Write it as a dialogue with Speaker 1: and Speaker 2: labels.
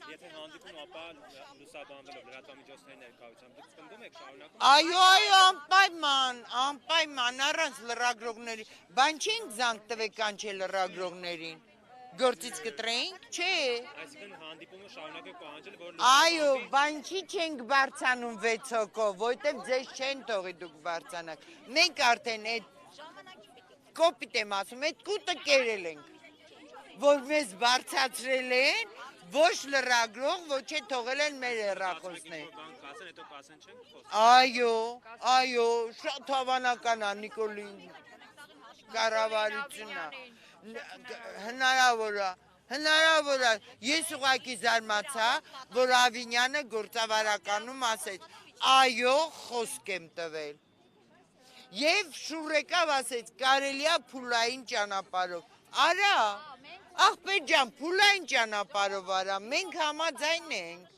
Speaker 1: Եթե հանդիպում ապա լուսաբանվելով լրատվամիջոցների ներկայությամբ դուք պնդում եք շարունակում։
Speaker 2: Այո, անպայման առանց լրագրողների, բան չենք զանգ տվեք կանչել լրագրողներին, գործից կտրեինք, չէ։
Speaker 1: Այսինքն հանդիպումը շարունակեք պահանջել, որ
Speaker 2: Այո, բանքի չենք բարձանում 6 հոգով, որտեվ ձեզ չեն թողի դուք բարձանաք, մենք արդեն այդ կոպիտ եմ ասում, այդ կուտը կերել ենք, որ մեզ բարձացրել են, ոչ լրագրող, ոչ է թողել են մեր հեռախոսներ։ Այո, շատ հավանական է Նիկոլի կառավարությունն է, հնարավոր է, ես ուղղակի զարմացա, որ Ավինյանը գործավարականում ասեց, այո, խոսք եմ տվել։ Եվ շուռ եկավ ասեց, կարելի է փուլային ճանապարհով, արա, ախպեր ջան, փուլային ճանապարհով արա, մենք համաձայն ենք։